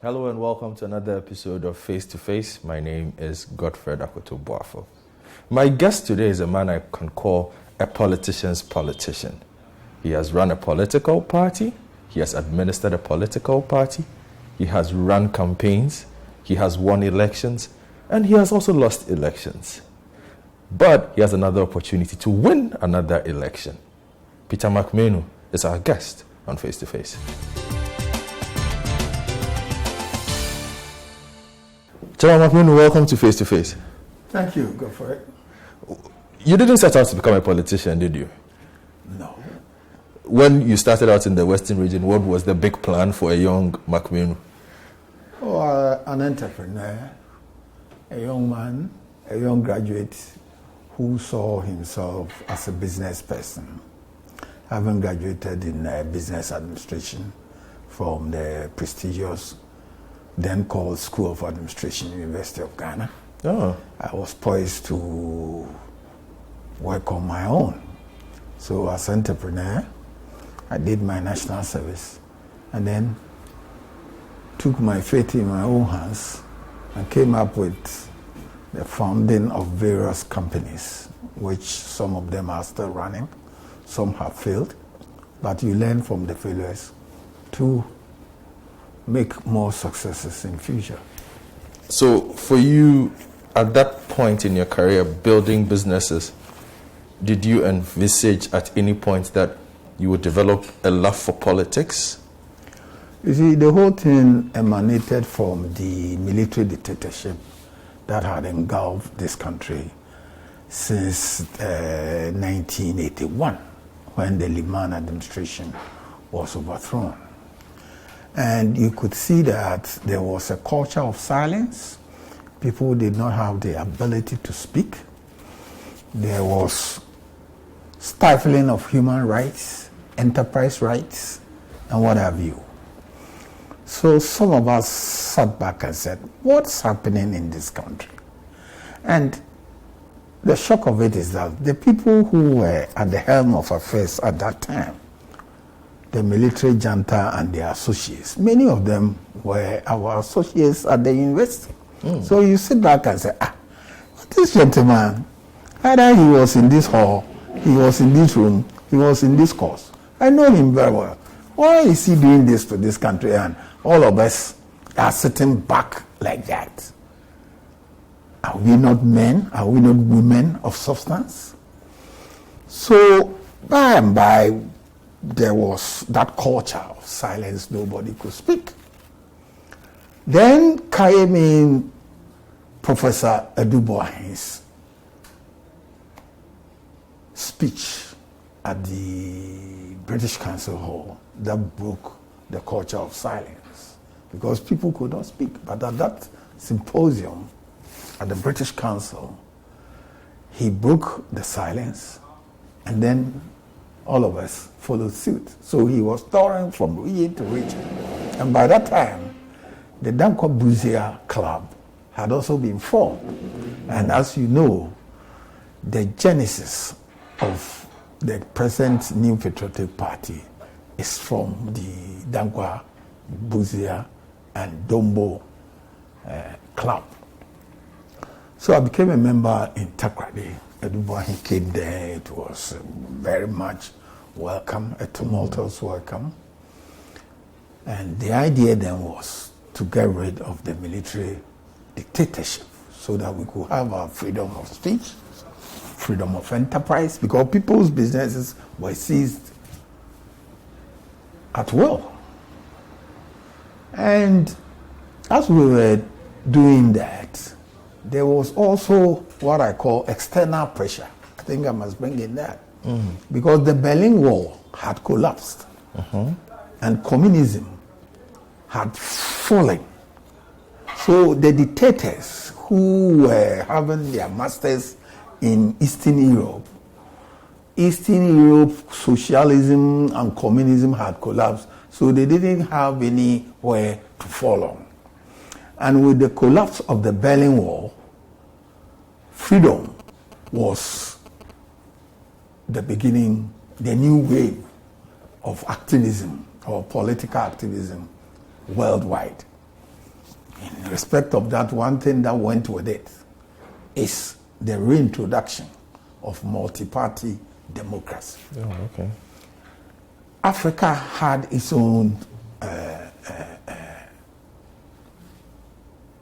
Hello and welcome to another episode of Face to Face. My name is Godfred Akoto-Boafo. My guest today is a man I can call a politician's politician. He has run a political party, he has administered a political party, he has run campaigns, he has won elections, and he has also lost elections. But he has another opportunity to win another election. Peter Mac Manu is our guest on Face to Face. Peter Mac Manu, welcome to Face to Face. Thank you, go for it. You didn't set out to become a politician, did you? No. When you started out in the Western region, what was the big plan for a young Mac Manu? An entrepreneur, a young man, a young graduate who saw himself as a business person, having graduated in business administration from the prestigious, then called School of Administration, University of Ghana. Oh. I was poised to work on my own. So as an entrepreneur, I did my national service and then took my fate in my own hands and came up with the founding of various companies, which some of them are still running, some have failed, but you learn from the failures to make more successes in future. So for you, at that point in your career, building businesses, did you envisage at any point that you would develop a love for politics? You see, the whole thing emanated from the military dictatorship that had engulfed this country since 1981, when the Liman administration was overthrown. And you could see that there was a culture of silence. People did not have the ability to speak. There was stifling of human rights, enterprise rights, and what have you. So some of us sat back and said, what's happening in this country? And the shock of it is that the people who were at the helm of affairs at that time, the military junta and their associates, many of them were our associates at the university. So you sit back and say, this gentleman, either he was in this hall, he was in this room, he was in this course. I know him very well. Why is he doing this to this country and all of us are sitting back like that? Are we not men? Are we not women of substance? So by and by, there was that culture of silence, nobody could speak. Then came in Professor Eduboahin's speech at the British Council Hall that broke the culture of silence because people could not speak. But at that symposium at the British Council, he broke the silence and then all of us followed suit. So he was touring from region to region. And by that time, the Dankwa Buzia Club had also been formed. And as you know, the genesis of the present New Patriotic Party is from the Dankwa Buzia and Dombo Club. So I became a member in Takrady. He came there. It was very much welcome, a tumultuous welcome. And the idea then was to get rid of the military dictatorship so that we could have our freedom of speech, freedom of enterprise, because people's businesses were seized at will. And as we were doing that, there was also what I call external pressure. I think I must bring in that. Because the Berlin Wall had collapsed and communism had fallen. So the dictators who were having their masters in Eastern Europe, socialism and communism had collapsed, so they didn't have anywhere to fall on. And with the collapse of the Berlin Wall, freedom was the beginning, the new wave of activism or political activism worldwide. In respect of that, one thing that went with it is the reintroduction of multi-party democracy. Oh, okay. Africa had its own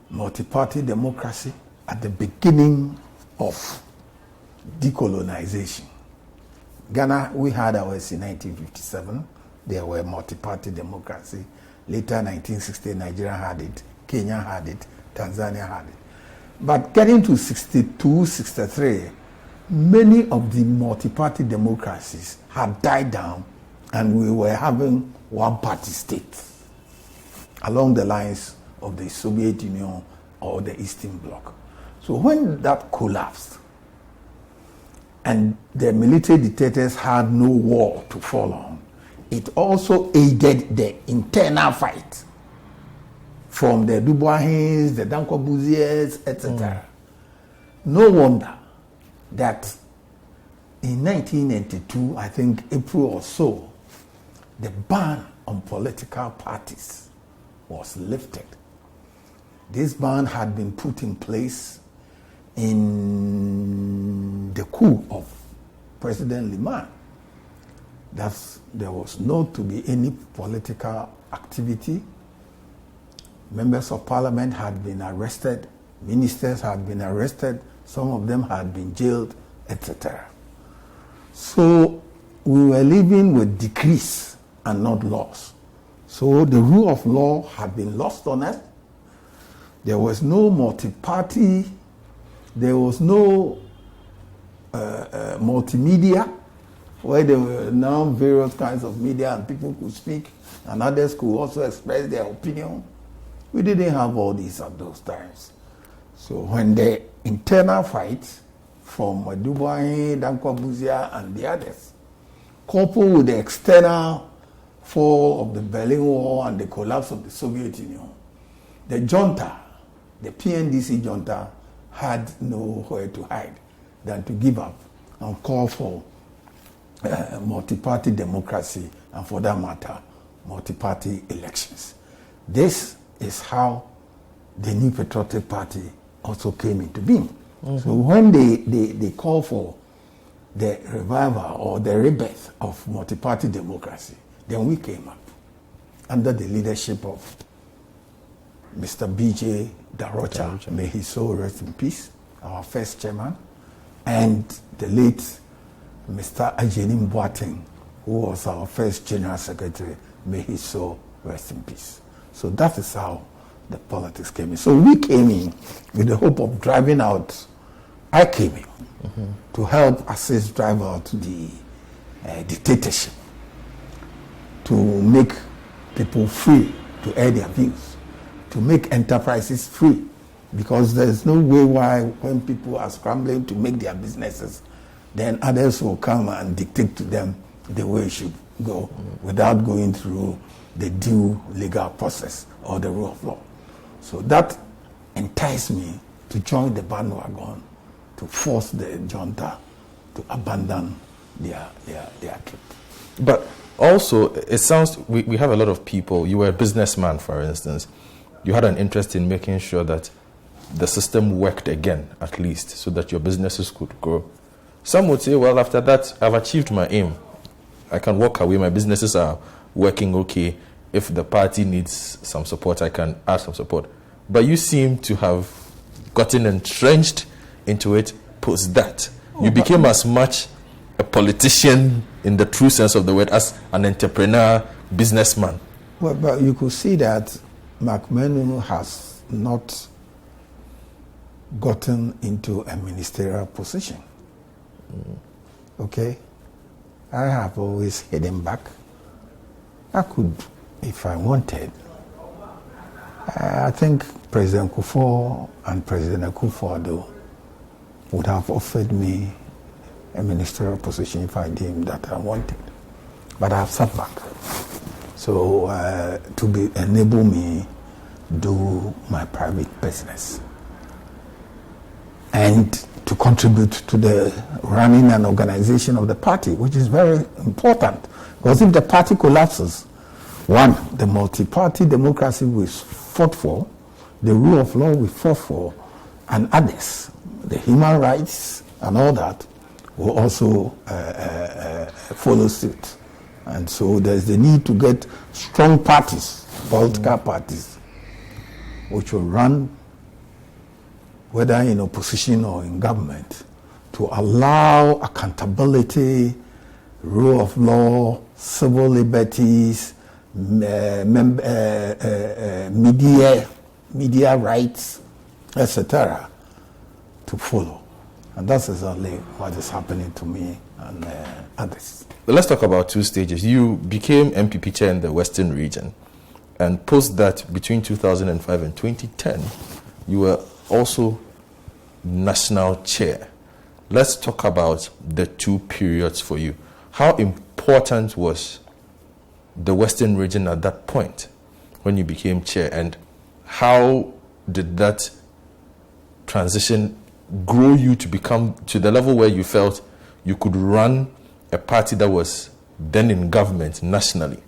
multi-party democracy at the beginning of decolonization. Ghana, we had ours in 1957. There were multi-party democracy. Later, 1960, Nigeria had it, Kenya had it, Tanzania had it. But getting to 62, 63, many of the multi-party democracies had died down, and we were having one-party states along the lines of the Soviet Union or the Eastern Bloc. So when that collapsed, and the military dictators had no war to fall on, it also aided the internal fight from the Dubois, the Danko Bouziers, etc. No wonder that in 1992, I think April or so, the ban on political parties was lifted. This ban had been put in place in the coup of President Liman. There was not to be any political activity. Members of parliament had been arrested, ministers had been arrested, some of them had been jailed, etc. So we were living with decrees and not laws. So the rule of law had been lost on us. There was no multi-party, there was no multimedia, where there were now various kinds of media and people could speak and others could also express their opinion. We didn't have all these at those times. So when the internal fight from Dubois, Danko Buzia and the others, coupled with the external fall of the Berlin Wall and the collapse of the Soviet Union, the junta, the PNDC junta, had nowhere to hide than to give up and call for multi-party democracy, and for that matter, multi-party elections. This is how the New Patriotic Party also came into being. Mm-hmm. So when they call for the revival or the rebirth of multi-party democracy, then we came up under the leadership of Mr. B.J. Darocha, may his soul rest in peace, our first chairman, and the late Mr. Ajenim Boateng, who was our first general secretary, may his soul rest in peace. So that is how the politics came in. So we came in with the hope of driving out, I came in to help assist drive out the dictatorship, to make people free to air their views, to make enterprises free, because there's no way why when people are scrambling to make their businesses, then others will come and dictate to them the way it should go without going through the due legal process or the rule of law. So that enticed me to join the bandwagon to force the junta to abandon their trip. But also, it sounds, we have a lot of people. You were a businessman, for instance. You had an interest in making sure that the system worked again, at least, so that your businesses could grow. Some would say, well, after that, I've achieved my aim. I can walk away. My businesses are working okay. If the party needs some support, I can add some support. But you seem to have gotten entrenched into it post that. You became as much a politician in the true sense of the word as an entrepreneur, businessman. Well, but you could see that Mac Manu has not gotten into a ministerial position. Okay? I have always hidden back. I could, if I wanted. I think President Kufuor and President Akufo-Addo would have offered me a ministerial position if I deemed that I wanted. But I have sat back. So to enable me do my private business and to contribute to the running and organization of the party, which is very important. Because if the party collapses, one, the multi-party democracy we fought for the rule of law we fought for and others, the human rights and all that, will also follow suit. And so there's the need to get strong parties, political parties, which will run, whether in opposition or in government, to allow accountability, rule of law, civil liberties, media rights, etc., to follow. And that's exactly what is happening to me and others. Let's talk about two stages. You became NPP chair in the Western region, and post that, between 2005 and 2010, you were also national chair. Let's talk about the two periods for you. How important was the Western region at that point when you became chair, and how did that transition grow you to become to the level where you felt you could run a party that was then in government nationally?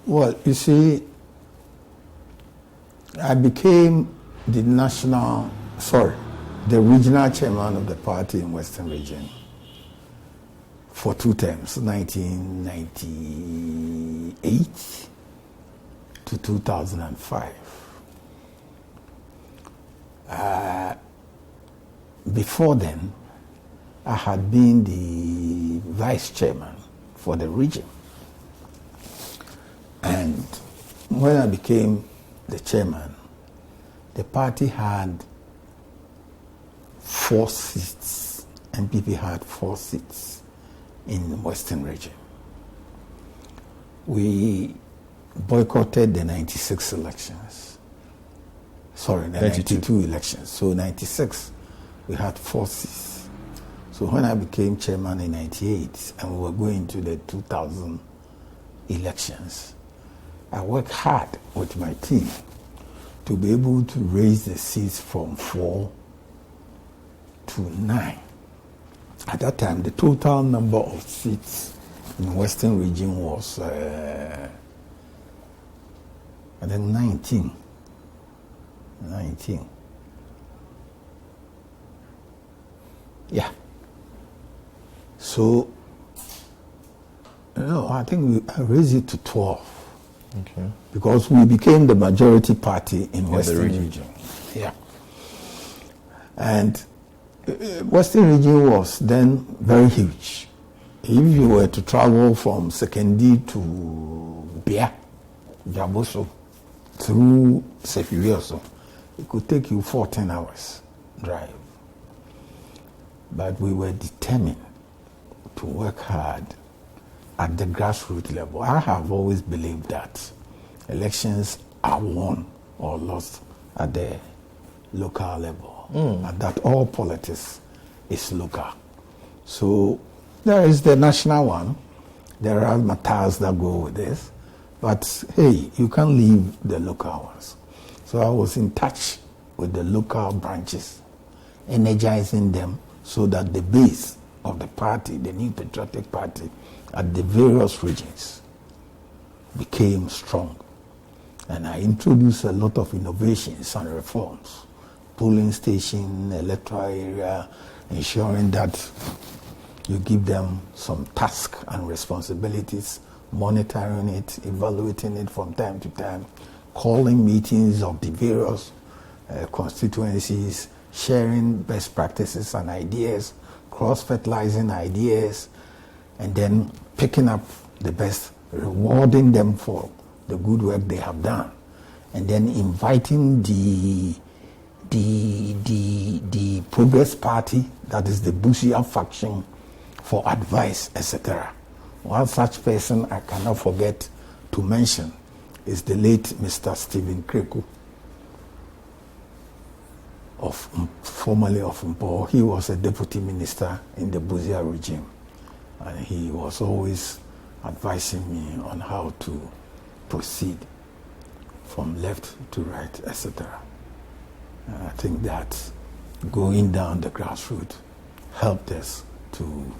Well, you see, I became the regional chairman of the party in Western Region for 2 terms, 1998 to 2005. Before then, I had been the vice chairman for the region. And when I became the chairman, the party had 4 seats. NPP had 4 seats in the Western region. We boycotted the 96 elections. Sorry, the 92 elections. So 96, we had 4 seats. So when I became chairman in 98 and we were going to the 2000 elections, I worked hard with my team to be able to raise the seats from 4 to 9. At that time, the total number of seats in the Western region was, I think, 19. Yeah. So, I think I raised it to 12. Okay. Because we became the majority party in Western region. Yeah. And Western region was then very huge. If you were to travel from Sekendi to Bia, Jaboso, through Sefirioso, it could take you 14 hours drive. But we were determined to work hard at the grassroots level. I have always believed that elections are won or lost at the local level, and that all politics is local. So there is the national one. There are matters that go with this, but hey, you can't leave the local ones. So I was in touch with the local branches, energizing them so that the base of the party, the New Patriotic Party, at the various regions became strong. And I introduced a lot of innovations and reforms. Polling station, electoral area, ensuring that you give them some tasks and responsibilities, monitoring it, evaluating it from time to time, calling meetings of the various constituencies, sharing best practices and ideas, cross-fertilizing ideas, and then picking up the best, rewarding them for the good work they have done, and then inviting the Progress Party, that is the Busia faction, for advice, etc. One such person I cannot forget to mention is the late Mr. Stephen Kreku, formerly of Mpo. He was a deputy minister in the Busia regime, and he was always advising me on how to proceed from left to right, etc. And I think that going down the grassroots helped us to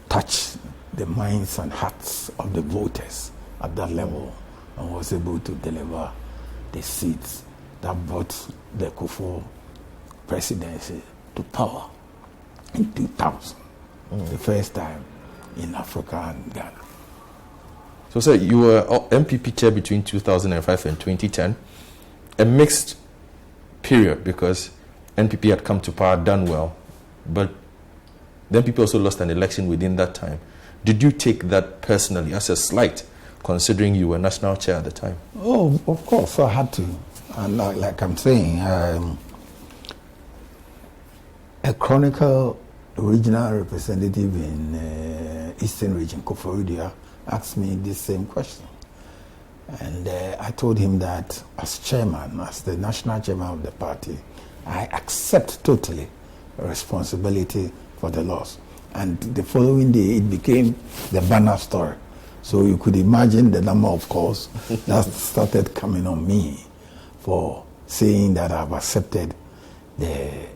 touch the minds and hearts of the voters at that level, and was able to deliver the seats that brought the Kufuor presidency to power in 2000, the first time in Africa and Ghana. So, sir, you were NPP chair between 2005 and 2010, a mixed period because NPP had come to power, done well, but then NPP also lost an election within that time. Did you take that personally as a slight, considering you were national chair at the time? Oh, of course, I had to. And like I'm saying, a Chronicle regional representative in Eastern Region, Koforidua, asked me this same question. And I told him that as chairman, as the national chairman of the party, I accept totally responsibility for the loss. And the following day, it became the banner story. So you could imagine the number of calls that started coming on me for saying that I've accepted the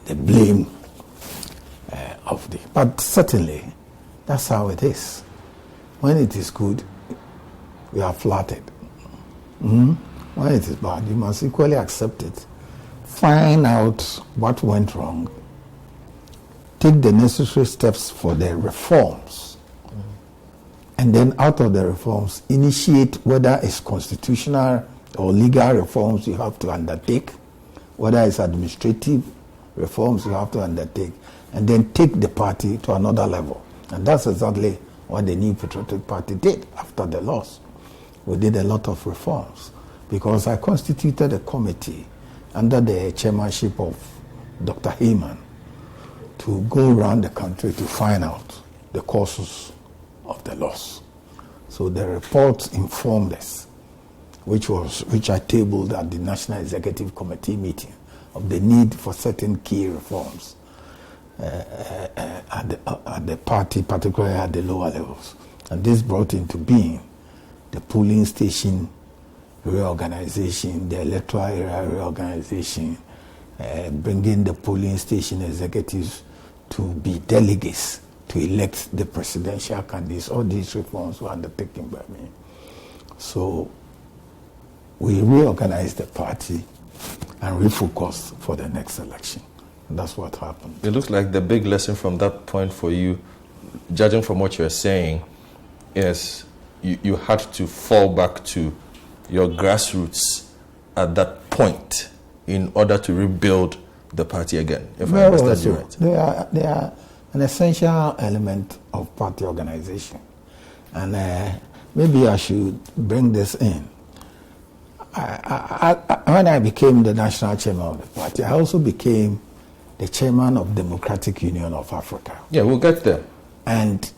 blame of the. But certainly, that's how it is. When it is good, we are flattered. When it is bad, you must equally accept it. Find out what went wrong. Take the necessary steps for the reforms. And then out of the reforms, initiate whether it's constitutional or legal reforms you have to undertake, whether it's administrative reforms you have to undertake, and then take the party to another level. And that's exactly what the New Patriotic Party did after the loss. We did a lot of reforms because I constituted a committee under the chairmanship of Dr. Heyman to go around the country to find out the causes of the loss. So the report informed us, which I tabled at the National Executive Committee meeting, of the need for certain key reforms at the party, particularly at the lower levels. And this brought into being the polling station reorganization, the electoral area reorganization, bringing the polling station executives to be delegates to elect the presidential candidates. All these reforms were undertaken by me. So we reorganized the party and refocused for the next election. And that's what happened. It looks like the big lesson from that point for you, judging from what you're saying, is you had to fall back to your grassroots at that point in order to rebuild the party again, if I understand you right. They are an essential element of party organization. And maybe I should bring this in. When I became the national chairman of the party, I also became the chairman of Democratic Union of Africa. Yeah, we'll get there. And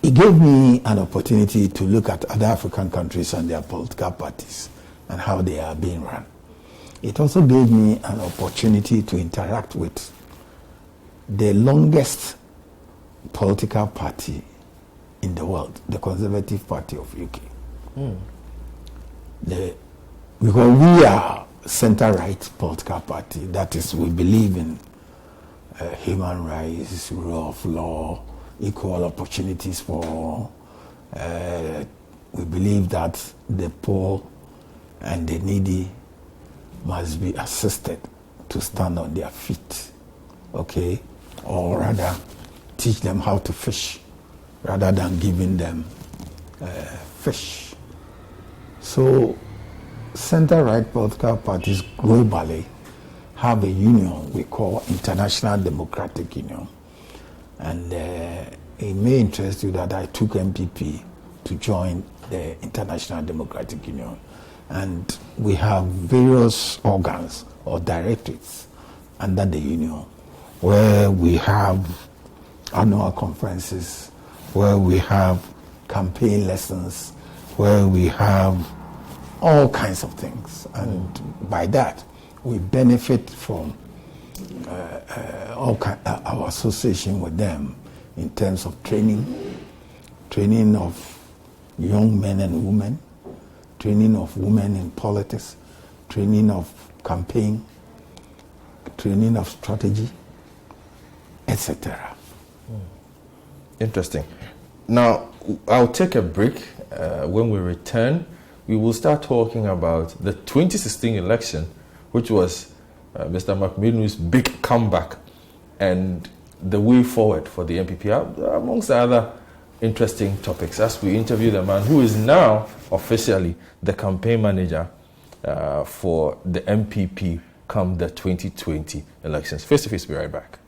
it gave me an opportunity to look at other African countries and their political parties and how they are being run. It also gave me an opportunity to interact with the longest political party in the world, the Conservative Party of UK. Because we are center-right political party, that is, we believe in human rights, rule of law, equal opportunities for all. We believe that the poor and the needy must be assisted to stand on their feet, okay? Or rather, teach them how to fish rather than giving them fish. So, center-right political parties globally have a union we call International Democratic Union. And it may interest you that I took NPP to join the International Democratic Union. And we have various organs or directorates under the union where we have annual conferences, where we have campaign lessons, where we have all kinds of things. And by that, we benefit from our association with them in terms of training of young men and women, training of women in politics, training of campaign, training of strategy, etc. Interesting. Now, I'll take a break. When we return, we will start talking about the 2016 election, which was Mr. Mac Manu's big comeback and the way forward for the NPP, amongst other interesting topics, as we interview the man who is now officially the campaign manager for the NPP come the 2020 elections. Face to face, be right back.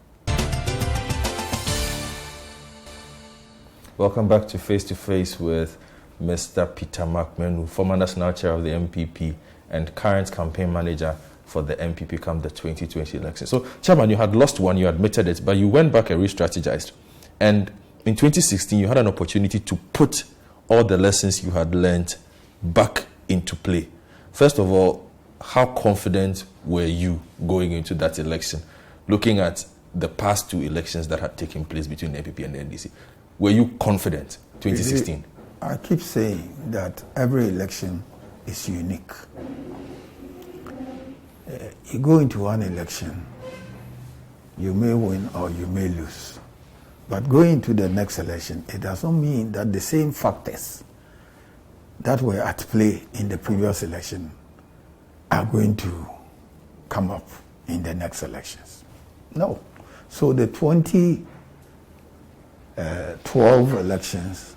Welcome back to Face with Mr. Peter Mac Manu, former national chair of the NPP and current campaign manager for the NPP come the 2020 election. So, Chairman, you had lost one, you admitted it, but you went back and re-strategized. And in 2016, you had an opportunity to put all the lessons you had learned back into play. First of all, how confident were you going into that election, looking at the past two elections that had taken place between the NPP and the NDC? Were you confident 2016? I keep saying that every election is unique. You go into one election, you may win or you may lose. But going into the next election, it doesn't mean that the same factors that were at play in the previous election are going to come up in the next elections. No. So the 2012 elections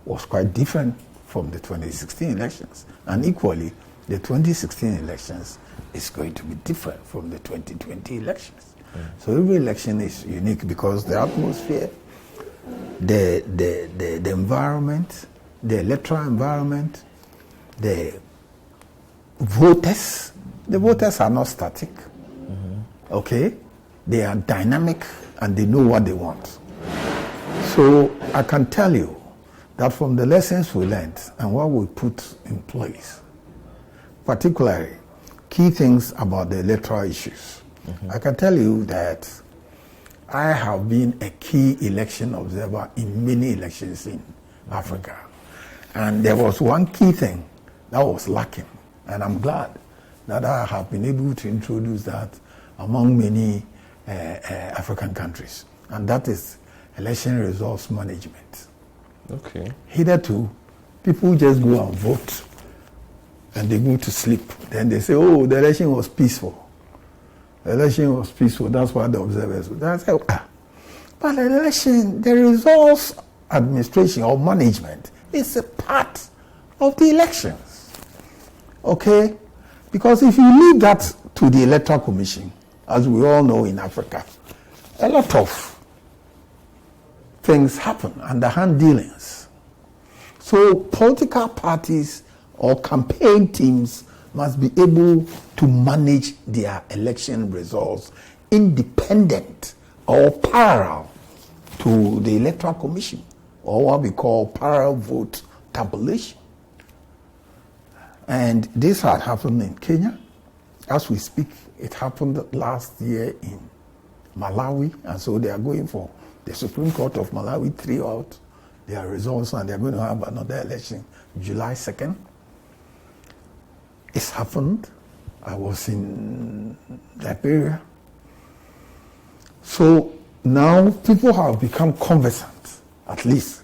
was quite different from the 2016 elections. And equally, the 2016 elections is going to be different from the 2020 elections. So every election is unique because the atmosphere, the environment, the electoral environment, the voters are not static. Okay? They are dynamic and they know what they want. So I can tell you that from the lessons we learned and what we put in place, particularly key things about the electoral issues, I can tell you that I have been a key election observer in many elections in Africa. And there was one key thing that was lacking. And I'm glad that I have been able to introduce that among many African countries. And that is election results management. Okay. Hitherto, people just go and vote and they go to sleep. Then they say, oh, the election was peaceful. The election was peaceful. That's what the observers would. I say, but the election, the results administration or management is a part of the elections. Okay? Because if you leave that to the Electoral Commission, as we all know in Africa, a lot of things happen, underhand dealings. So political parties or campaign teams must be able to manage their election results independent or parallel to the Electoral Commission, or what we call parallel vote tabulation. And this had happened in Kenya. As we speak, it happened last year in Malawi, and so they are going for the Supreme Court of Malawi 3 out their results, and they're going to have another election July 2nd. It's happened. I was in Liberia. So now people have become conversant, at least,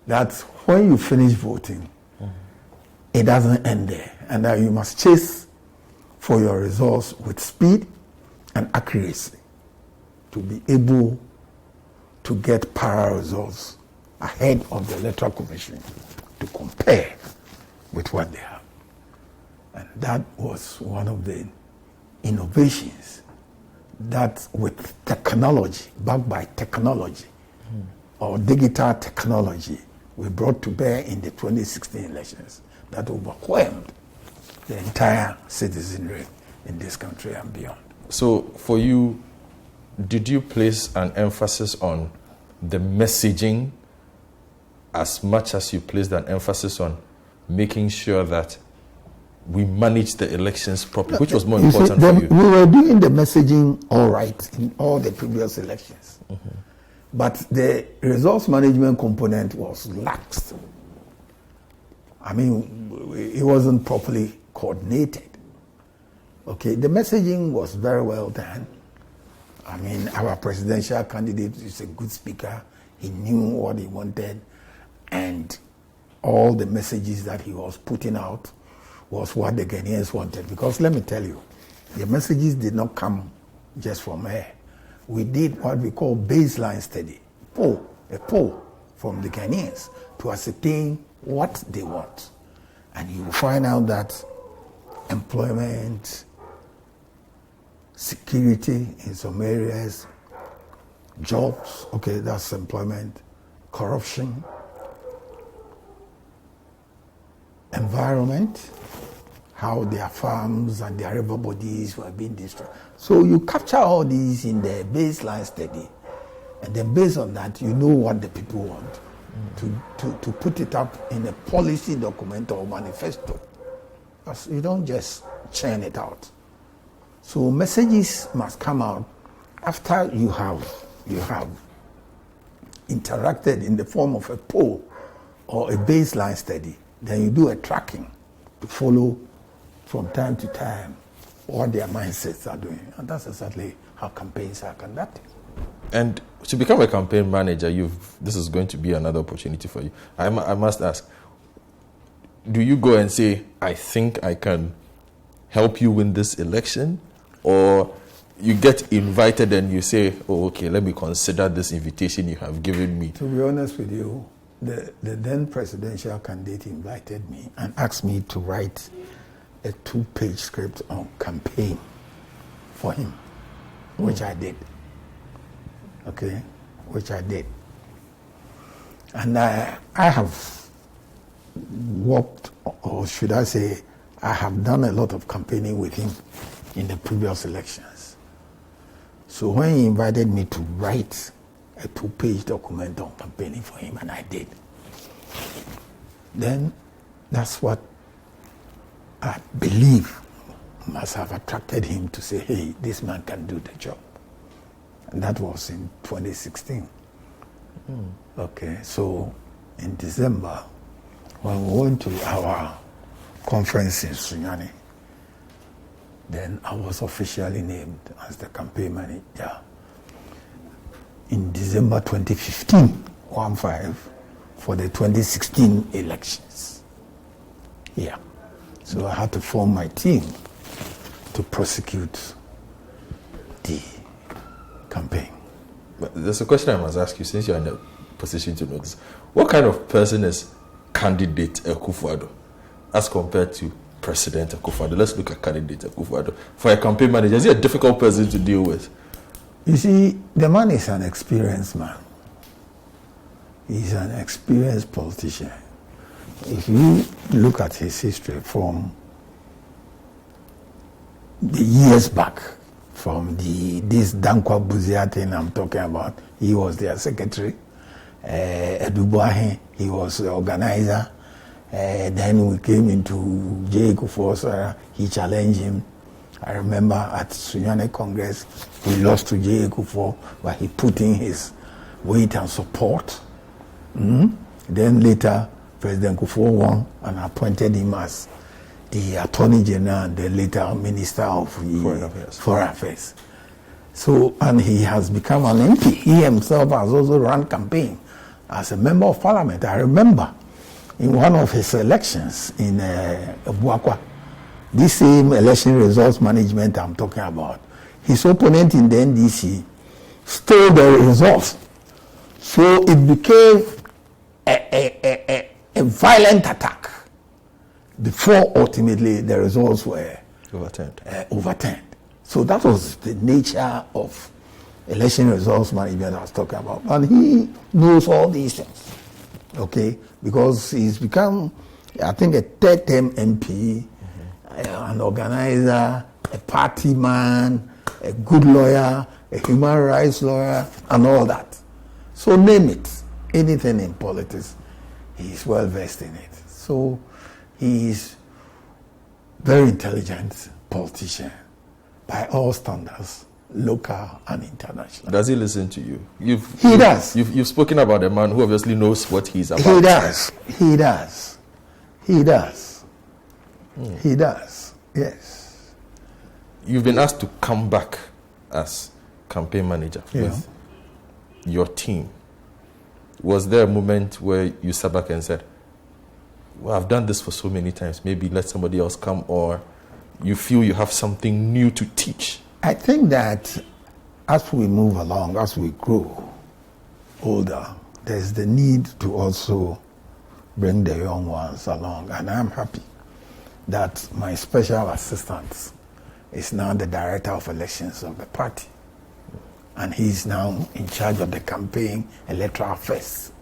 that when you finish voting, it doesn't end there, and that you must chase for your results with speed and accuracy to be able to get parallel results ahead of the Electoral Commission to compare with what they have. And that was one of the innovations that with technology, backed by technology, or digital technology, we brought to bear in the 2016 elections that overwhelmed the entire citizenry in this country and beyond. So for you, did you place an emphasis on the messaging as much as you placed an emphasis on making sure that we manage the elections properly, which was more important for you? We were doing the messaging all right in all the previous elections. But the results management component was lax. I mean, it wasn't properly coordinated. Okay, the messaging was very well done. I mean, our presidential candidate is a good speaker. He knew what he wanted, and all the messages that he was putting out was what the Ghanaians wanted. Because let me tell you, the messages did not come just from air. We did what we call baseline study, a poll from the Ghanaians to ascertain what they want. And you will find out that employment, security in some areas, jobs, okay, that's employment, corruption, environment, how their farms and their river bodies were being destroyed. So you capture all these in the baseline study, and then based on that, you know what the people want to put it up in a policy document or manifesto. Because you don't just churn it out. So messages must come out after you have interacted in the form of a poll or a baseline study. Then you do a tracking to follow from time to time what their mindsets are doing. And that's exactly how campaigns are conducted. And to become a campaign manager, this is going to be another opportunity for you. I must ask, do you go and say, I think I can help you win this election? Or you get invited and you say, oh, okay, let me consider this invitation you have given me? To be honest with you, the then presidential candidate invited me and asked me to write a 2-page script on campaign for him, which I did. Okay, which I did. And I have worked, or should I say, I have done a lot of campaigning with him in the previous elections. So when he invited me to write a 2-page document on campaigning for him, and I did, then that's what I believe must have attracted him to say, hey, this man can do the job. And that was in 2016. Okay, so in December, when we went to our conference in Sunyani, then I was officially named as the campaign manager in December 2015, for the 2016 elections. Yeah. So I had to form my team to prosecute the campaign. But there's a question I must ask you, since you're in a position to know this. What kind of person is candidate Akufo-Addo as compared to President Akufo-Addo? Let's look at candidate Akufo-Addo. For a campaign manager, is he a difficult person to deal with? You see, the man is an experienced man. He's an experienced politician. If you look at his history from the years back, from this Dankwa Buzia thing I'm talking about, he was their secretary. Edubuahe, he was the organizer. Then we came into J. Kufuor, he challenged him. I remember at Sunyani Congress, we lost to J. Kufuor, but he put in his weight and support. Then later, President Kufuor won and appointed him as the Attorney General and the later Minister of Foreign Affairs. So, and he has become an MP. He himself has also run campaign as a member of Parliament. I remember in one of his elections in Buakwa, this same election results management I'm talking about, his opponent in the NDC stole the results. So it became a violent attack before ultimately the results were overturned. So that was the nature of election results management I was talking about. And he knows all these things, okay? Because he's become, I think, a third-term MP, an organizer, a party man, a good lawyer, a human rights lawyer, and all that. So name it, anything in politics, he's well versed in it. So he's very intelligent politician by all standards, local and international. Does he listen to you? He does. You've spoken about a man who obviously knows what he's about. He does. He does. He does. He does. Yes. You've been asked to come back as campaign manager with your team. Was there a moment where you sat back and said, well, I've done this for so many times, maybe let somebody else come, or you feel you have something new to teach? I think that as we move along, as we grow older, there's the need to also bring the young ones along. And I'm happy that my special assistant is now the director of elections of the party. And he's now in charge of the campaign electoral affairs.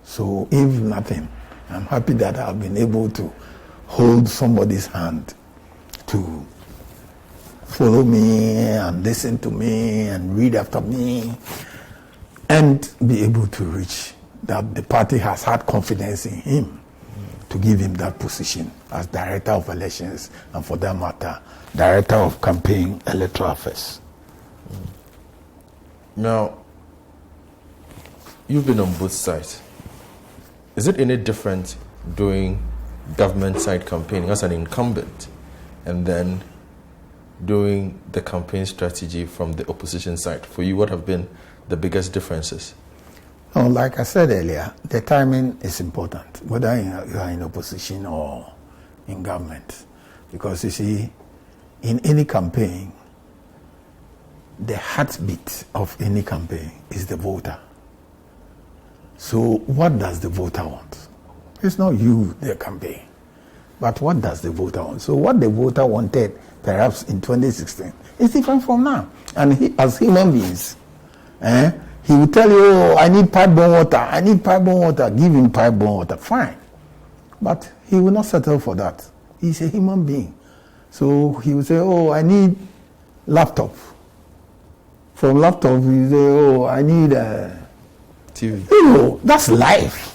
So if nothing, I'm happy that I've been able to hold somebody's hand to follow me and listen to me and read after me and be able to reach that the party has had confidence in him to give him that position as director of elections and, for that matter, director of campaign electoral affairs. Now, you've been on both sides. Is it any different doing government side campaigning as an incumbent and then doing the campaign strategy from the opposition side? For you, what have been the biggest differences? Oh, like I said earlier, the timing is important, whether you are in opposition or in government. Because you see, in any campaign, the heartbeat of any campaign is the voter. So what does the voter want? It's not you, the campaign, but what does the voter want? So what the voter wanted perhaps in 2016 is different from now. And as human beings, he will tell you, oh, I need pipe-borne water, I need pipe-borne water, give him pipe-borne water, fine. But he will not settle for that. He's a human being. So he will say, oh, I need laptop. From laptop, he will say, oh, I need a TV. You know, that's life.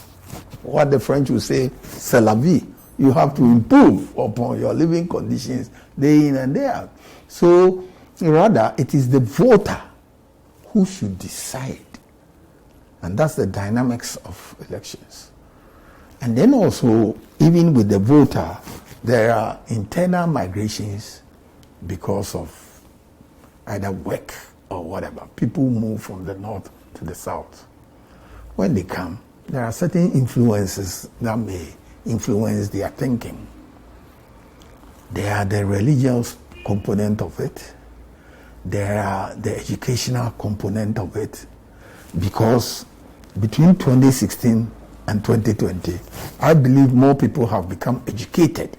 What the French will say, c'est la vie. You have to improve upon your living conditions day in and day out. So rather, it is the voter who should decide. And that's the dynamics of elections. And then also, even with the voter, there are internal migrations because of either work or whatever. People move from the north to the south. When they come, there are certain influences that may influence their thinking. There are the religious component of it. There are the educational component of it. Because between 2016 and 2020, I believe more people have become educated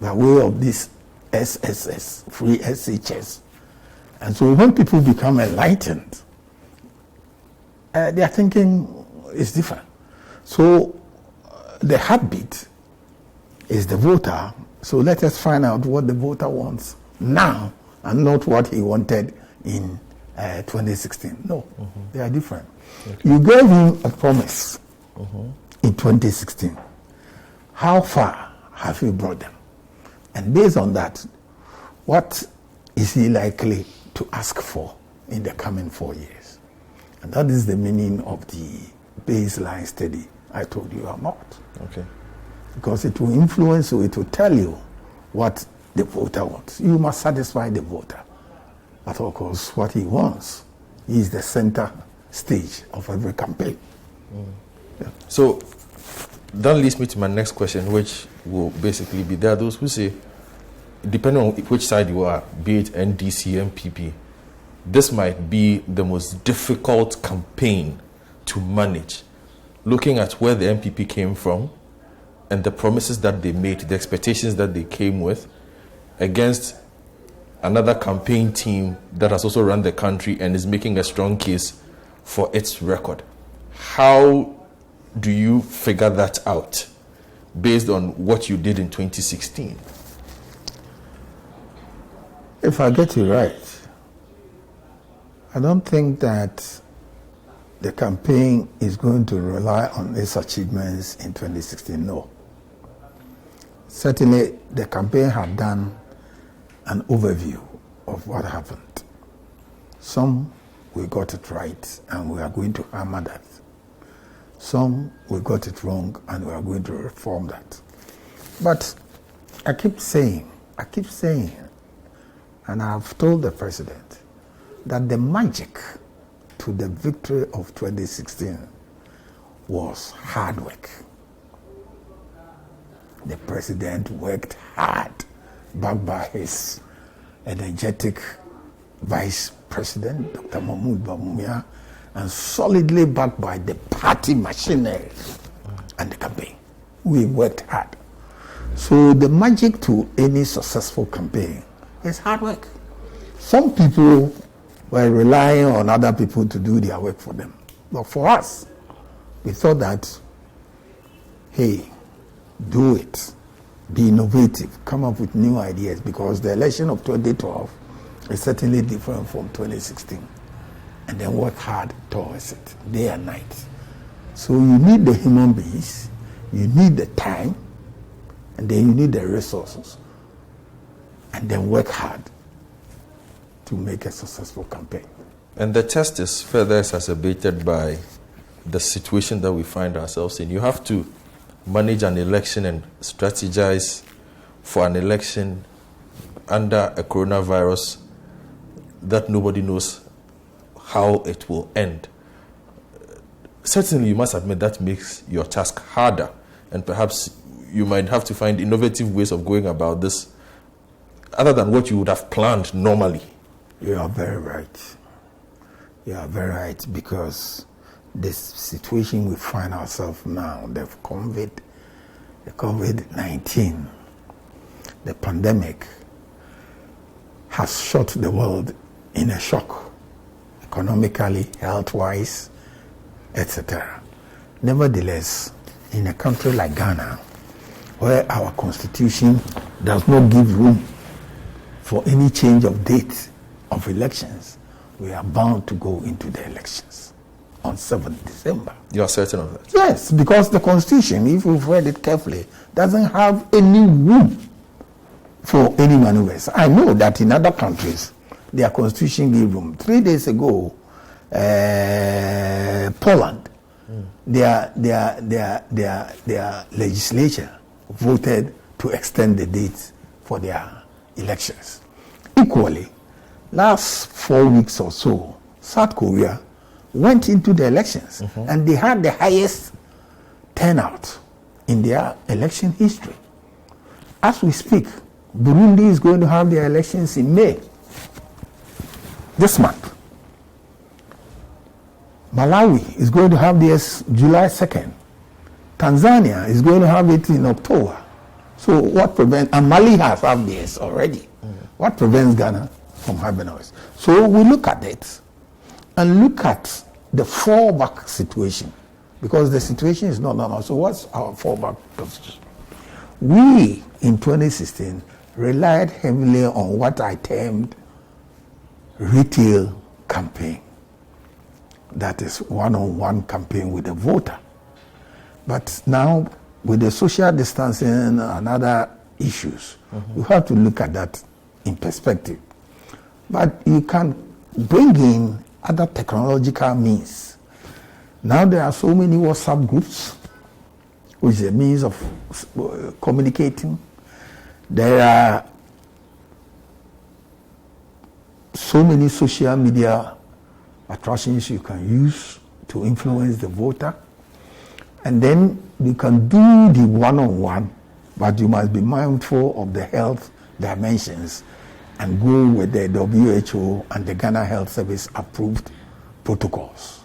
by way of this SSS, free SHS. And so when people become enlightened, their thinking is different. So the heartbeat is the voter. So let us find out what the voter wants now and not what he wanted in 2016. No, they are different. Okay. You gave him a promise in 2016. How far have you brought them? And based on that, what is he likely to ask for in the coming 4 years? And that is the meaning of the baseline study I told you about. Okay. Because it will influence you, it will tell you what the voter wants. You must satisfy the voter. But of course, what he wants is the center stage of every campaign. Yeah. So that leads me to my next question, which will basically be, there are those who say, depending on which side you are, be it NDC, NPP, this might be the most difficult campaign to manage, looking at where the NPP came from and the promises that they made, the expectations that they came with, against another campaign team that has also run the country and is making a strong case for its record. How do you figure that out based on what you did in 2016? If I get you right, I don't think that the campaign is going to rely on its achievements in 2016, no. Certainly, the campaign had done an overview of what happened. Some, we got it right, and we are going to hammer that. Some, we got it wrong, and we are going to reform that. But I keep saying, and I've told the president that the magic to the victory of 2016 was hard work. The president worked hard, backed by his energetic vice president, Dr. Mahmoud Bawumia, and solidly backed by the party machinery and the campaign. We worked hard. So the magic to any successful campaign is hard work. Some people were relying on other people to do their work for them. But for us, we thought that, hey, do it. Be innovative. Come up with new ideas, because the election of 2012 is certainly different from 2016. And then work hard towards it, day and night. So you need the human beings, you need the time, and then you need the resources. And then work hard to make a successful campaign. And the test is further exacerbated by the situation that we find ourselves in. You have to manage an election and strategize for an election under a coronavirus that nobody knows how it will end. Certainly, you must admit that makes your task harder, and perhaps you might have to find innovative ways of going about this other than what you would have planned normally. You are very right. You are very right, because this situation we find ourselves now, the COVID-19, the pandemic, has shot the world in a shock, economically, health-wise, etc. Nevertheless, in a country like Ghana, where our constitution does not give room for any change of date of elections, we are bound to go into the elections on 7th December. You are certain of that? Yes, because the constitution, if you've read it carefully, doesn't have any room for any maneuvers. I know that in other countries, their constitution gave room. 3 days ago, Poland, their legislature voted to extend the dates for their elections. Equally, last 4 weeks or so, South Korea went into the elections, and they had the highest turnout in their election history. As we speak, Burundi is going to have their elections in May, this month. Malawi is going to have theirs July 2nd. Tanzania is going to have it in October. So what prevents, and Mali has had theirs already. What prevents Ghana from having ours? So we look at it and look at the fallback situation, because the situation is not normal. So what's our fallback position? We, in 2016, relied heavily on what I termed retail campaign. That is one-on-one campaign with the voter. But now, with the social distancing and other issues, you have to look at that in perspective. But you can bring in other technological means. Now there are so many WhatsApp groups, which is a means of communicating. There are so many social media attractions you can use to influence the voter. And then you can do the one-on-one, but you must be mindful of the health dimensions and go with the WHO and the Ghana Health Service approved protocols.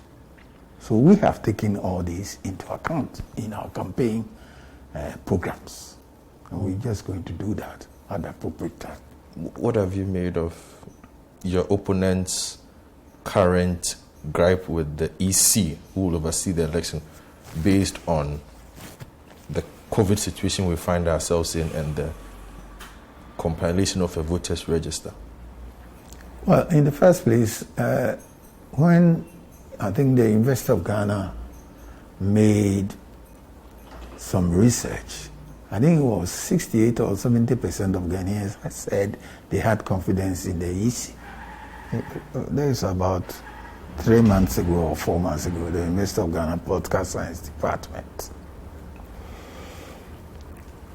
So we have taken all these into account in our campaign programs. And we're just going to do that at the appropriate time. What have you made of your opponent's current gripe with the EC, who will oversee the election, based on the COVID situation we find ourselves in and the compilation of a voters register? Well, in the first place, when I think the University of Ghana made some research, I think it was 68 or 70% of Ghanaians had said they had confidence in the EC. That is about 3 months ago or 4 months ago, the University of Ghana Political Science Department.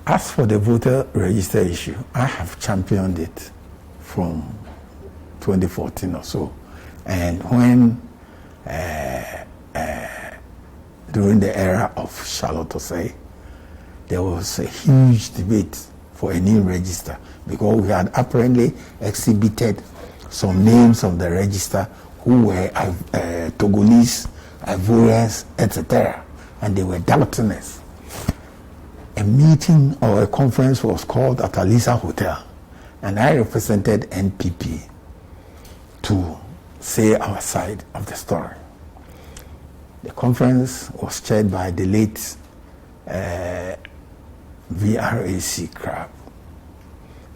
As for the voter register issue, I have championed it from 2014 or so. And when, during the era of Charlotte Osei, there was a huge debate for a new register because we had apparently exhibited some names of the register who were Togolese, Ivorians, etc. And they were doubters. A meeting or a conference was called at Alisa Hotel, and I represented NPP to say our side of the story. The conference was chaired by the late VRAC Crab.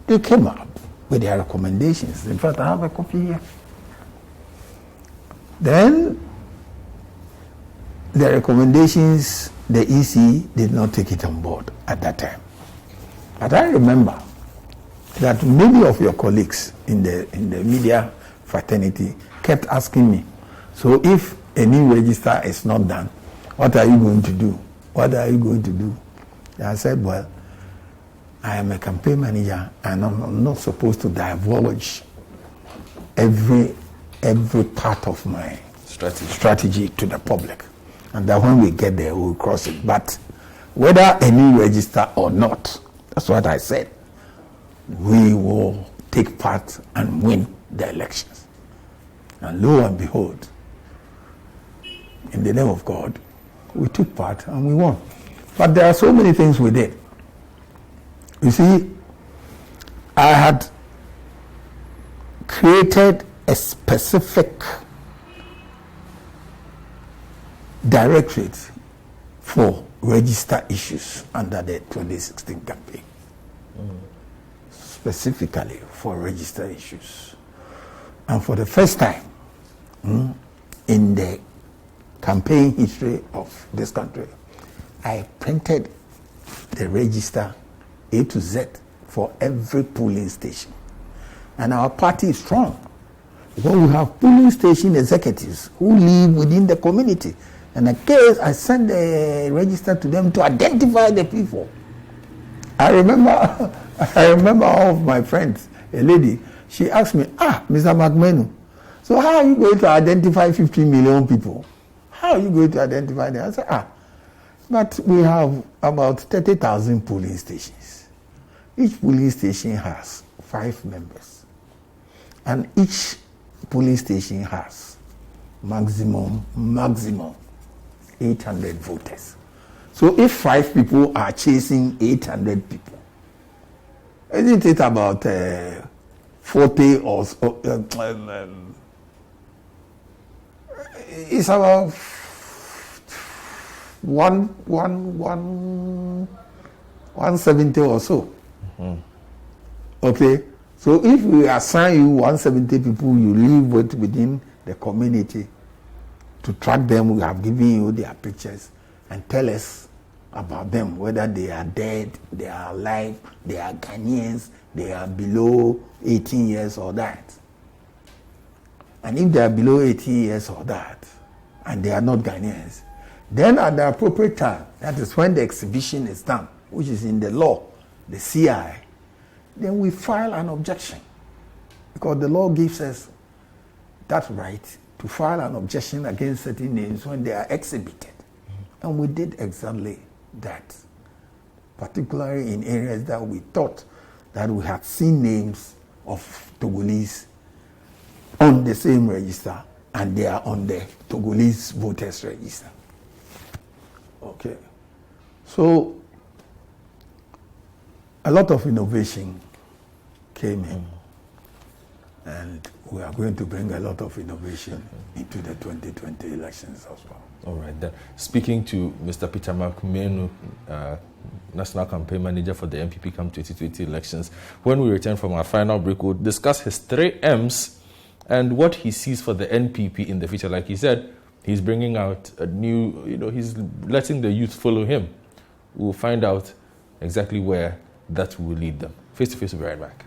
They came up with their recommendations. In fact, I have a copy here. Then the recommendations, the EC did not take it on board at that time. But I remember that many of your colleagues in the media fraternity kept asking me, so if a new register is not done, what are you going to do? What are you going to do? And I said, well, I am a campaign manager and I'm not supposed to divulge every part of my strategy to the public. And that when we get there, we'll cross it. But whether a new register or not, that's what I said, we will take part and win the elections. And lo and behold, in the name of God, we took part and we won. But there are so many things we did. You see, I had created a specific directorate for register issues under the 2016 campaign. Specifically for register issues. And for the first time in the campaign history of this country, I printed the register A to Z for every polling station. And our party is strong because we have polling station executives who live within the community. And in case I send the register to them to identify the people. I remember all of my friends, a lady, she asked me, Mr. Mac Manu, so how are you going to identify 15 million people? How are you going to identify them? I said, but we have about 30,000 polling stations. Each polling station has 5 members. And each polling station has maximum 800 voters. So if 5 people are chasing 800 people, isn't it about 40 or so? It's about 170 or so. Okay, so if we assign you 170 people you live within the community, to track them, we have given you their pictures and tell us about them, whether they are dead, they are alive, they are Ghanaians, they are below 18 years or that. And if they are below 18 years or that, and they are not Ghanaians, then at the appropriate time, that is when the exhibition is done, which is in the law, the CI, then we file an objection. Because the law gives us that right to file an objection against certain names when they are exhibited. And we did exactly that, particularly in areas that we thought that we had seen names of Togolese on the same register, and they are on the Togolese voters register. Okay. So a lot of innovation came in, and we are going to bring a lot of innovation into the 2020 elections as well. All right. Then, speaking to Mr. Peter Mac Manu, National Campaign Manager for the NPP come 2020 elections, when we return from our final break, we'll discuss his 3 M's and what he sees for the NPP in the future. Like he said, he's bringing out a new, he's letting the youth follow him. We'll find out exactly where that will lead them. Face to face, we'll be right back.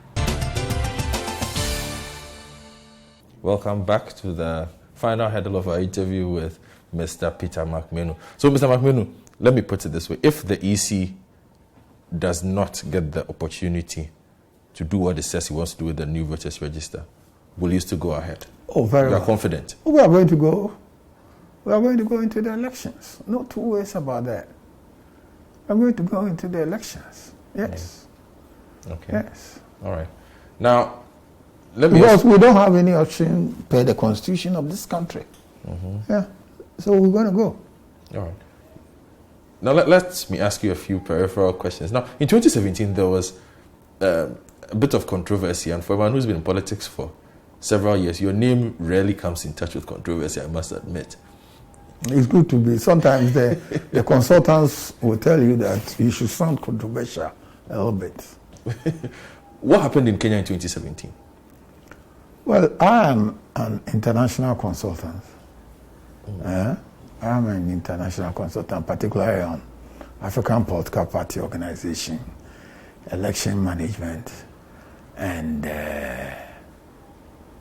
Welcome back to the final hurdle of our interview with Mr. Peter Mac Manu. So, Mr. Mac Manu, let me put it this way. If the EC does not get the opportunity to do what it says he wants to do with the new voters register, will you still go ahead? Oh, very well. You are confident? We are going to go. We are going to go into the elections. No 2 ways about that. are going to go into the elections. Yes. Okay. Yes. All right. Now, let me because we don't have any option per the constitution of this country. Yeah. So we're going to go. All right. Now, let me ask you a few peripheral questions. Now, in 2017, there was a bit of controversy, and for a man who's been in politics for several years, your name rarely comes in touch with controversy, I must admit. It's good to be. Sometimes the consultants will tell you that you should sound controversial a little bit. What happened in Kenya in 2017? Well, I am an international consultant. I am an international consultant, particularly on African political party organization, election management, and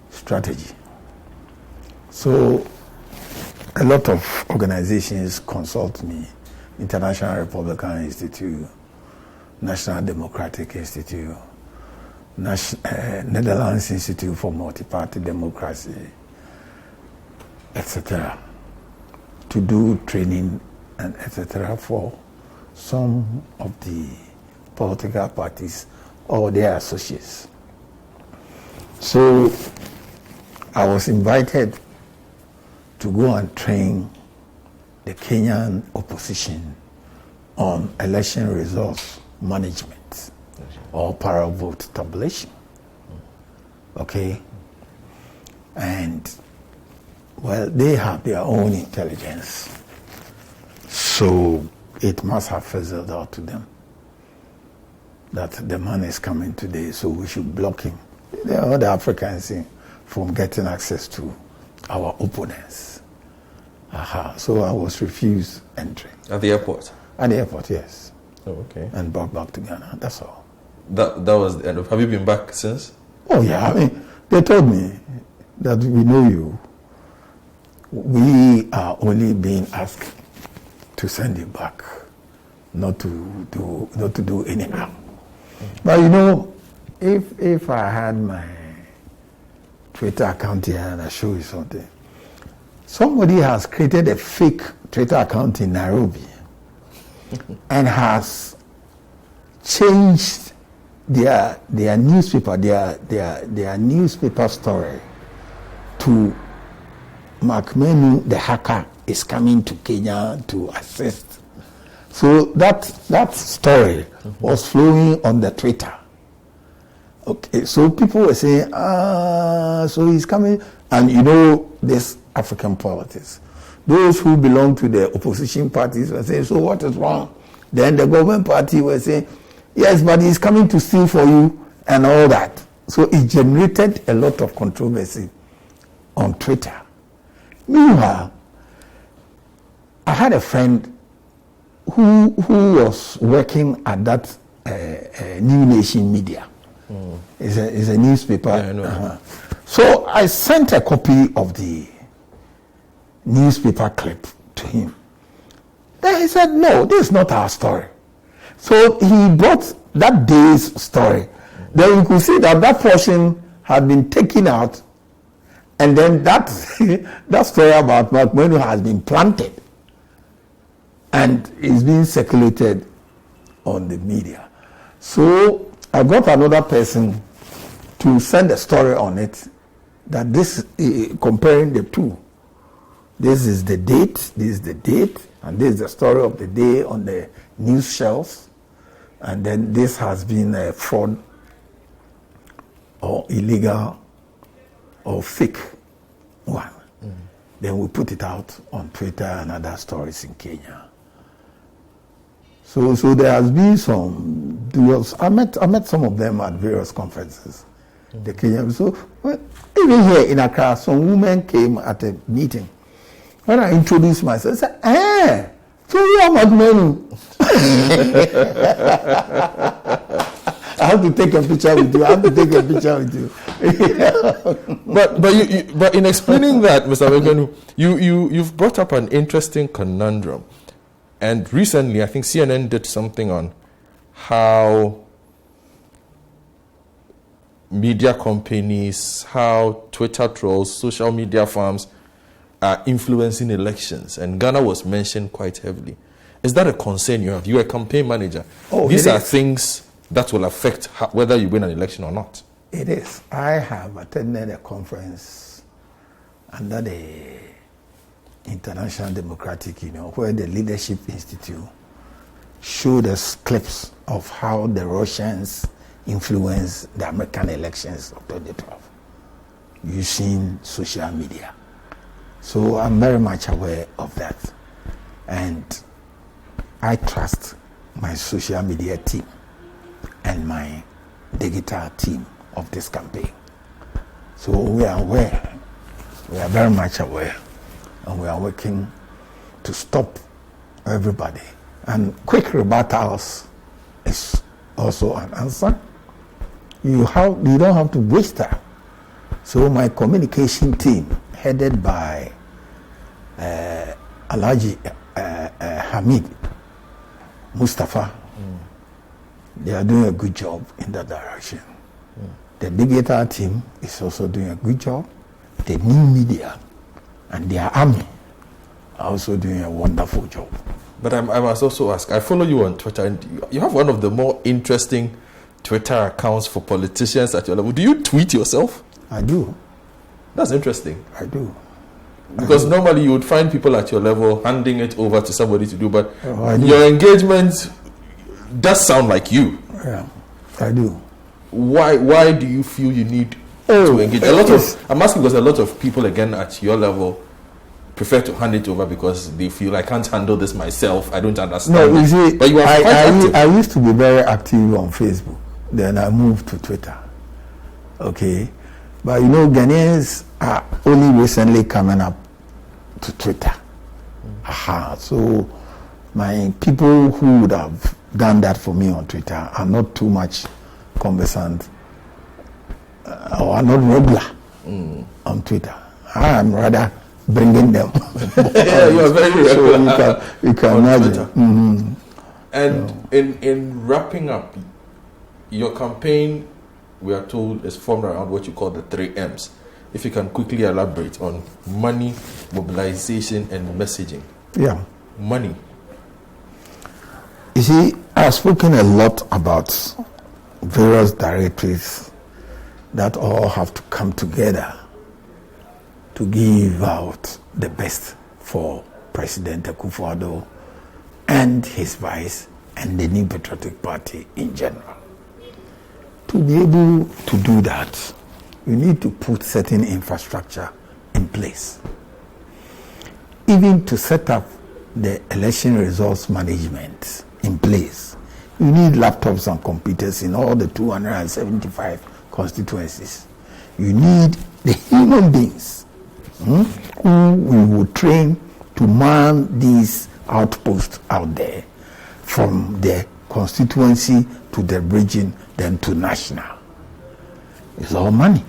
strategy. So a lot of organizations consult me: International Republican Institute, National Democratic Institute, Netherlands Institute for Multi-Party Democracy, etc., to do training and etc. for some of the political parties or their associates. So I was invited to go and train the Kenyan opposition on election results management or parallel vote tabulation. Okay? And, well, they have their own intelligence. So it must have fizzled out to them that the man is coming today, so we should block him. There are other Africans from getting access to our opponents. So I was refused entry. At the airport? At the airport, yes. Oh, okay. And brought back to Ghana, that's all. That was the end of. Have you been back since? Oh yeah, I mean, they told me that we know you. We are only being asked to send you back, not to do anyhow. But you know, if I had my Twitter account here and I show you something, somebody has created a fake Twitter account in Nairobi and has changed their newspaper, their newspaper story to Mac Manu, the hacker, is coming to Kenya to assist. So that story was flowing on the Twitter. Okay, so people were saying, so he's coming. And you know, this African politics. Those who belong to the opposition parties were saying, so what is wrong? Then the government party were saying, yes, but he's coming to steal for you and all that. So it generated a lot of controversy on Twitter. Meanwhile, I had a friend who was working at that New Nation Media. It's a newspaper. Yeah, I know. So I sent a copy of the newspaper clip to him. Then he said, no, this is not our story. So he brought that day's story. Then you could see that portion had been taken out, and then that story about Mac Manu has been planted and is being circulated on the media. So I got another person to send a story on it, that this, comparing the two. This is the date, and this is the story of the day on the news shelves. And then this has been a fraud or illegal or fake one. Then we put it out on Twitter and other stories in Kenya. So there has been some duels. I met some of them at various conferences. The Kenyan. So even here in Accra, some women came at a meeting. When I introduced myself, I said, so you are Mac Manu. I have to take a picture with you. But in explaining that, Mr. Manu, you've brought up an interesting conundrum. And recently, I think CNN did something on how media companies, how Twitter trolls, social media farms are influencing elections. And Ghana was mentioned quite heavily. Is that a concern you have? You're a campaign manager. Oh, these are things that will affect whether you win an election or not. It is. I have attended a conference under the International Democratic Union where the Leadership Institute showed us clips of how the Russians influenced the American elections of 2012 using social media. So I'm very much aware of that. And I trust my social media team and my digital team of this campaign. So we are aware, we are very much aware, and we are working to stop everybody. And quick rebuttals is also an answer. You don't have to waste time. So my communication team, headed by Alhaji Hamid Mustafa, they are doing a good job in that direction. The digital team is also doing a good job. The new media and their army are also doing a wonderful job. But I must also ask, I follow you on Twitter, and you have one of the more interesting Twitter accounts for politicians at your level. Do you tweet yourself? I do. That's interesting. I do. Because normally you would find people at your level handing it over to somebody to do, but do. Your engagement does sound like you. Yeah, I do. Why do you feel you need to engage? I'm asking because a lot of people, again, at your level, prefer to hand it over because they feel I can't handle this myself. I don't understand. No, you see, but you are quite active. I used to be very active on Facebook. Then I moved to Twitter. Okay. But Ghanaians are only recently coming up to Twitter. So my people who would have done that for me on Twitter are not too much conversant or are not regular on Twitter. I am rather bringing them. Yeah, you are very regular. So you can imagine. Mm-hmm. And in wrapping up, your campaign, we are told, is formed around what you call the 3 M's. If you can quickly elaborate on money, mobilization, and messaging. Yeah. Money. You see, I've spoken a lot about various directives that all have to come together to give out the best for President Akufo-Addo and his vice and the New Patriotic Party in general. To be able to do that, you need to put certain infrastructure in place. Even to set up the election results management in place, you need laptops and computers in all the 275 constituencies. You need the human beings who we will train to man these outposts out there from the constituency to the region, then to national. It's all money.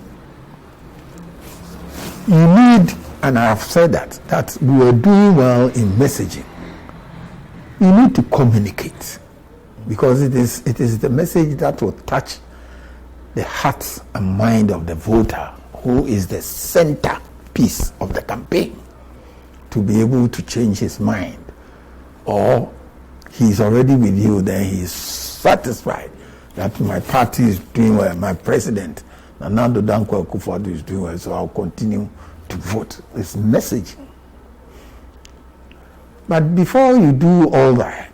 You need, and I have said that we are doing well in messaging. You need to communicate because it is the message that will touch the heart and mind of the voter, who is the center piece of the campaign, to be able to change his mind. Or he's already with you, then he's satisfied that my party is doing well, my president, Nana Dankwa Akufo-Addo, is doing well, so I'll continue to vote. It's messaging. But before you do all that,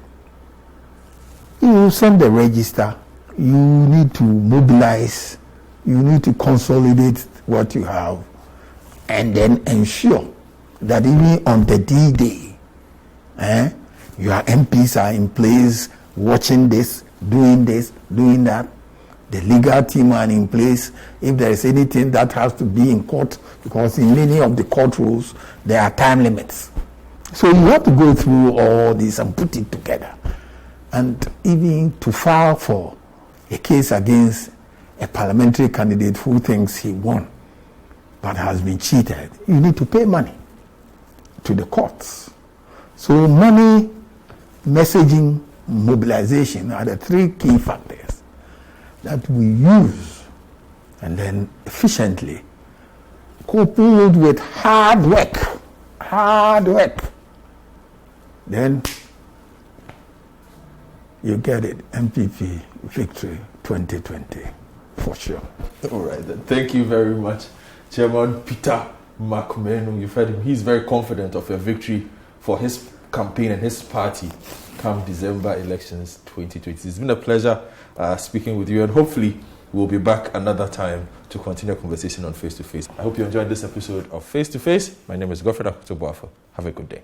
you send the register, you need to mobilize, you need to consolidate what you have, and then ensure that even on the D-Day, your MPs are in place, watching this, doing that. The legal team are in place. If there is anything that has to be in court, because in many of the court rules, there are time limits. So you have to go through all this and put it together. And even to file for a case against a parliamentary candidate who thinks he won but has been cheated, you need to pay money to the courts. So money, messaging, mobilization are the 3 key factors that we use, and then efficiently coupled with hard work, then You get it. NPP victory 2020 for sure. All right, then. Thank you very much, Chairman Peter Mac Manu. You've heard him. He's very confident of a victory for his campaign and his party come December elections 2020. It's been a pleasure speaking with you, and hopefully we'll be back another time to continue a conversation on Face to Face. I hope you enjoyed this episode of Face to Face. My name is Godfred Akoto Boafo. Have a good day.